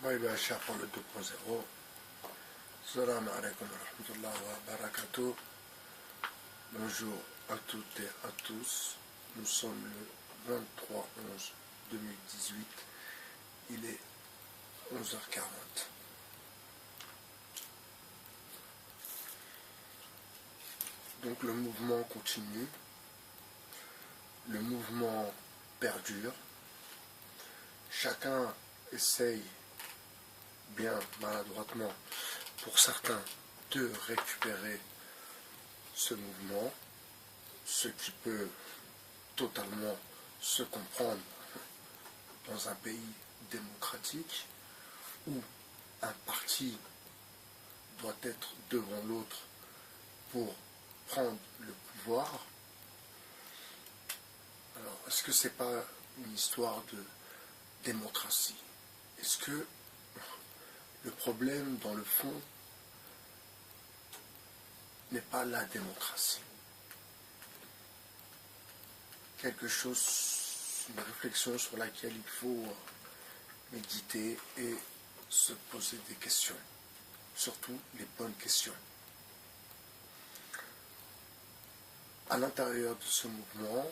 Moïba Chapon le 2.0. Salam alaikum wa rahmatullahi wa barakatuh. Bonjour à toutes et à tous. Nous sommes le 23/11/2018. Il est 11h40. Donc le mouvement continue. Le mouvement perdure. Chacun essaye, bien maladroitement pour certains, de récupérer ce mouvement, ce qui peut totalement se comprendre dans un pays démocratique où un parti doit être devant l'autre pour prendre le pouvoir. Alors, est-ce que c'est pas une histoire de démocratie? Est-ce que le problème, dans le fond, n'est pas la démocratie? Quelque chose, une réflexion sur laquelle il faut méditer et se poser des questions, surtout les bonnes questions. À l'intérieur de ce mouvement,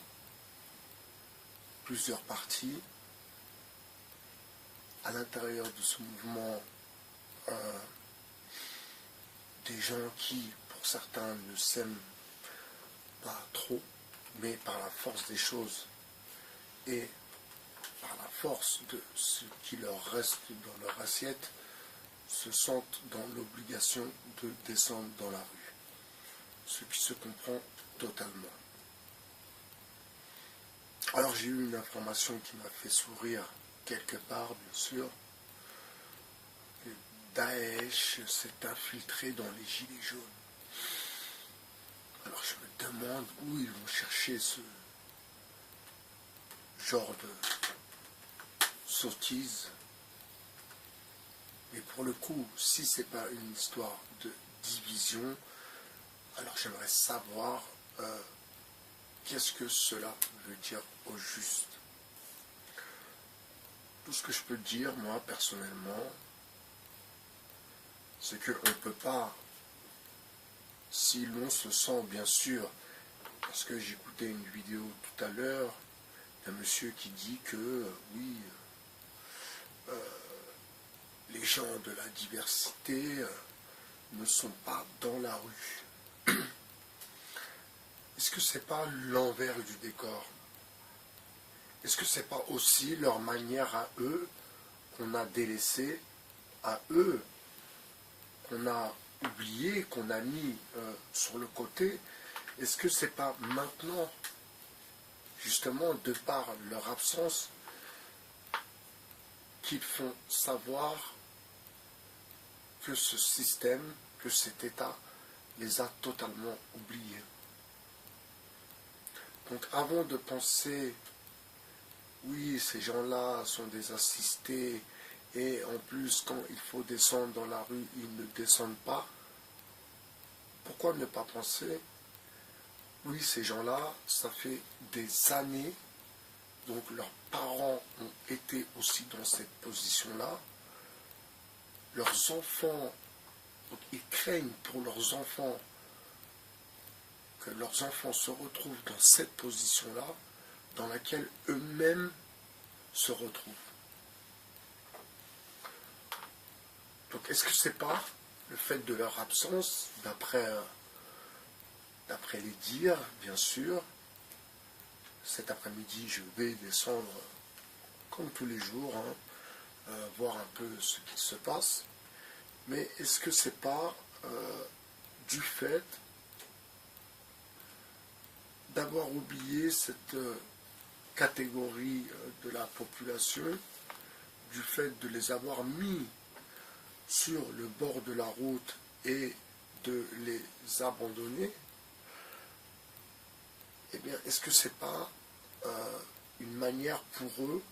plusieurs partis. À l'intérieur de ce mouvement, des gens qui, pour certains, ne s'aiment pas trop, mais par la force des choses et par la force de ce qui leur reste dans leur assiette, se sentent dans l'obligation de descendre dans la rue. Ce qui se comprend totalement. Alors j'ai eu une information qui m'a fait sourire quelque part, bien sûr. Daesh s'est infiltré dans les gilets jaunes. Alors je me demande où ils vont chercher ce genre de sottise. Mais pour le coup, si c'est pas une histoire de division, alors j'aimerais savoir qu'est-ce que cela veut dire au juste. Tout ce que je peux dire, moi, personnellement, c'est qu'on ne peut pas, si l'on se sent, bien sûr, parce que j'écoutais une vidéo tout à l'heure d'un monsieur qui dit que, oui, les gens de la diversité ne sont pas dans la rue. Est-ce que c'est pas l'envers du décor? Est-ce que c'est pas aussi leur manière à eux qu'on a délaissé, à eux qu'on a oublié, qu'on a mis sur le côté? Est-ce que c'est pas maintenant, justement, de par leur absence, qu'ils font savoir que ce système, que cet État les a totalement oubliés? Donc avant de penser, oui, ces gens-là sont des assistés, et en plus, quand il faut descendre dans la rue, ils ne descendent pas, pourquoi ne pas penser, oui, ces gens-là, ça fait des années, donc leurs parents ont été aussi dans cette position-là, leurs enfants, donc ils craignent pour leurs enfants, que leurs enfants se retrouvent dans cette position-là, dans laquelle eux-mêmes se retrouvent. Donc est-ce que c'est pas le fait de leur absence, d'après les dires, bien sûr, cet après-midi je vais descendre comme tous les jours, voir un peu ce qui se passe, mais est-ce que c'est pas du fait d'avoir oublié cette catégorie de la population, du fait de les avoir mis sur le bord de la route et de les abandonner? Eh bien, est-ce que c'est pas une manière pour eux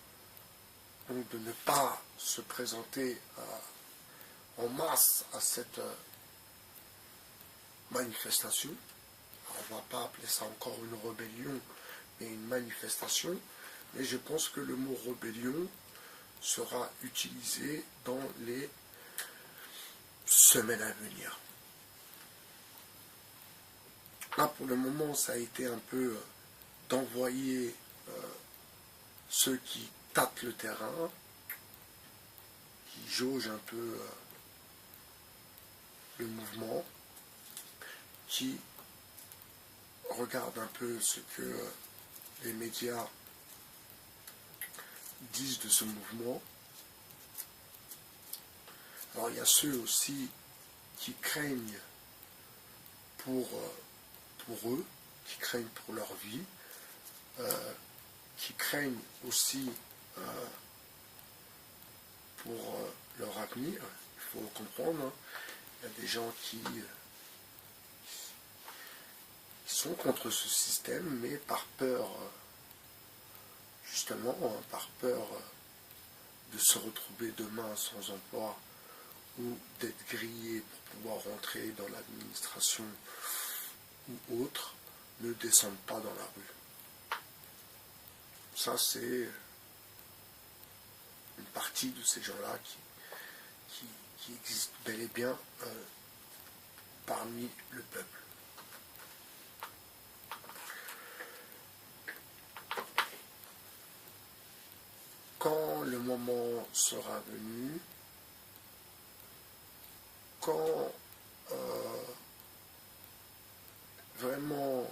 donc, de ne pas se présenter en masse à cette manifestation? Alors, on ne va pas appeler ça encore une rébellion, mais une manifestation. Mais je pense que le mot rébellion sera utilisé dans les semaines à venir. Là, pour le moment, ça a été un peu d'envoyer ceux qui tâtent le terrain, qui jaugent un peu le mouvement, qui regardent un peu ce que les médias disent de ce mouvement. Alors il y a ceux aussi qui craignent pour eux, qui craignent pour leur vie, qui craignent aussi pour leur avenir. Il faut comprendre, hein. Il y a des gens qui sont contre ce système, mais par peur, justement, par peur de se retrouver demain sans emploi ou d'être grillé pour pouvoir rentrer dans l'administration ou autre, ne descendent pas dans la rue. Ça, c'est une partie de ces gens-là qui existent bel et bien parmi le peuple. Quand le moment sera venu, quand vraiment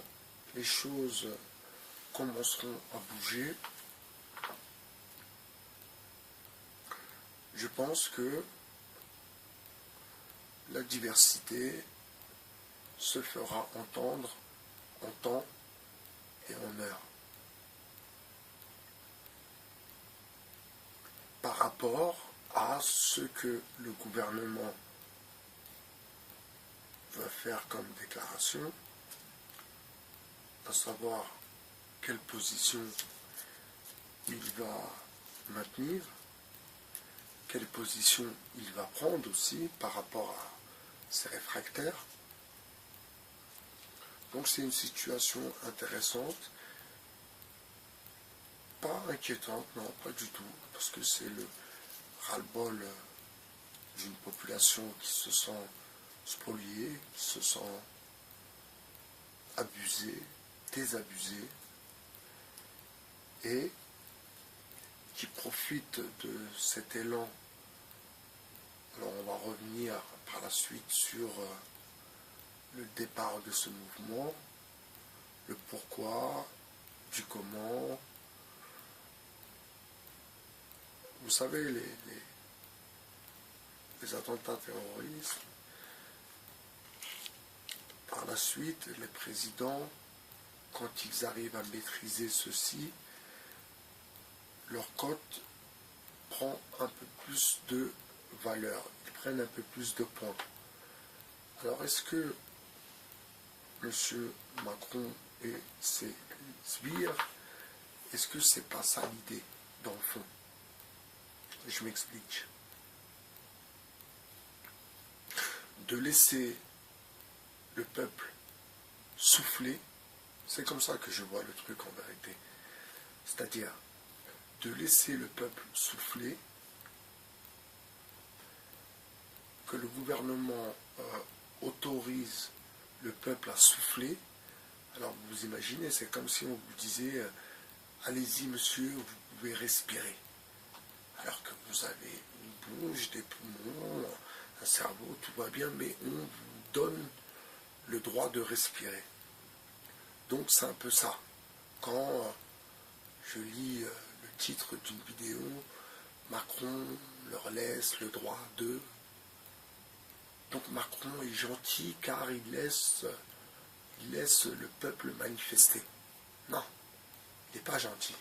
les choses commenceront à bouger, je pense que la diversité se fera entendre en temps et en heure. Par rapport à ce que le gouvernement va faire comme déclaration, à savoir quelle position il va maintenir, quelle position il va prendre aussi par rapport à ses réfractaires. Donc c'est une situation intéressante, pas inquiétante, non, pas du tout, parce que c'est le ras-le-bol d'une population qui se sent spoliée, qui se sent abusée, désabusée, et qui profite de cet élan. Alors on va revenir par la suite sur le départ de ce mouvement, le pourquoi, du comment. Vous savez, les attentats terroristes, par la suite, les présidents, quand ils arrivent à maîtriser ceci, leur cote prend un peu plus de valeur, ils prennent un peu plus de points. Alors est-ce que M. Macron et ses sbires, est-ce que c'est pas ça l'idée, dans le fond? Je m'explique. De laisser le peuple souffler, c'est comme ça que je vois le truc en vérité. C'est-à-dire de laisser le peuple souffler, que le gouvernement autorise le peuple à souffler. Alors vous imaginez, c'est comme si on vous disait allez-y monsieur, vous pouvez respirer. Alors que vous avez une bouche, des poumons, un cerveau, tout va bien, mais on vous donne le droit de respirer. Donc c'est un peu ça. Quand je lis le titre d'une vidéo, Macron leur laisse le droit de... Donc Macron est gentil car il laisse le peuple manifester. Non, il n'est pas gentil.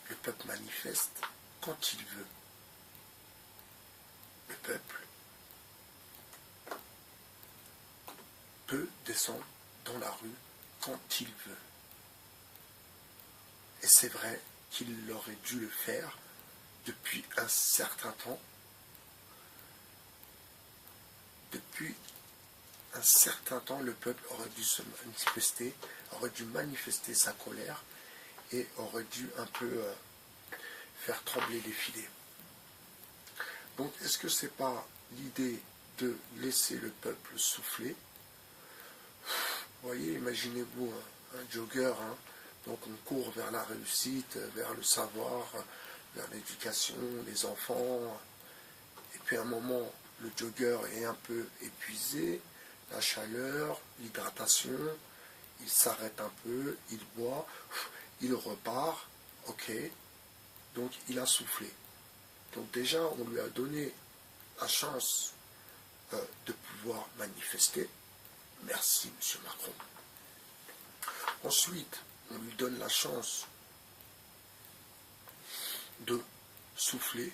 Le peuple manifeste quand il veut. Le peuple peut descendre dans la rue quand il veut. Et c'est vrai qu'il aurait dû le faire depuis un certain temps. Depuis un certain temps, le peuple aurait dû se manifester, aurait dû manifester sa colère et aurait dû un peu faire trembler les filets. Donc, est-ce que c'est pas l'idée de laisser le peuple souffler? Vous voyez, imaginez-vous un jogger, hein, donc on court vers la réussite, vers le savoir, vers l'éducation, les enfants, et puis à un moment, le jogger est un peu épuisé, la chaleur, l'hydratation, il s'arrête un peu, il boit, il repart, ok, donc il a soufflé. Donc déjà, on lui a donné la chance de pouvoir manifester. Merci, M. Macron. Ensuite, on lui donne la chance de souffler.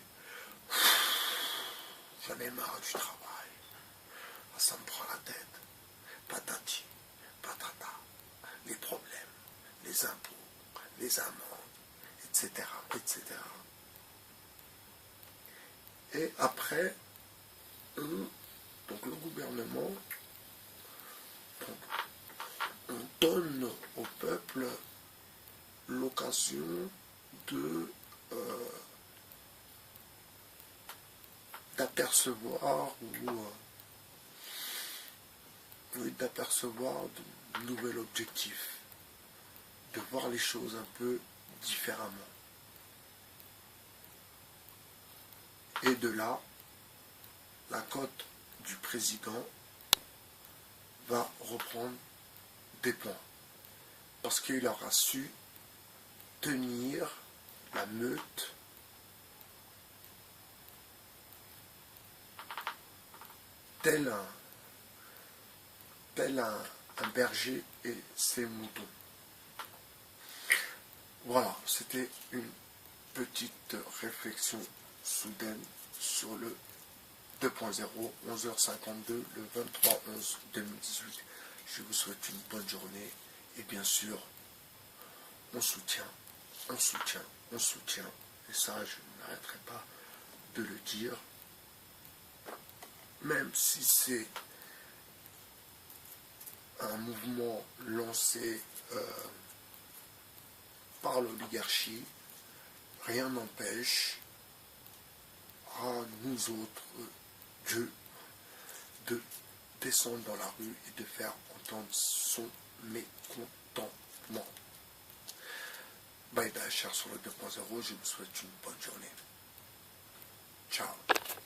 J'en ai marre du travail. Ah, ça me prend la tête. Patati, patata. Les problèmes, les impôts, les amendes, etc., etc. Et après, donc le gouvernement, on donne au peuple l'occasion d'apercevoir d'apercevoir de nouveaux objectifs, de voir les choses un peu différemment. Et de là, la cote du président va reprendre des points. Parce qu'il aura su tenir la meute tel un berger et ses moutons. Voilà, c'était une petite réflexion soudaine sur le 2.0, 11h52, le 23/11/2018. Je vous souhaite une bonne journée et bien sûr, on soutient, on soutient, on soutient. Et ça, je n'arrêterai pas de le dire, même si c'est un mouvement lancé par l'oligarchie, rien n'empêche à nous autres de descendre dans la rue et de faire entendre son mécontentement. Bye bye, chers sur le 2.0, je vous souhaite une bonne journée. Ciao.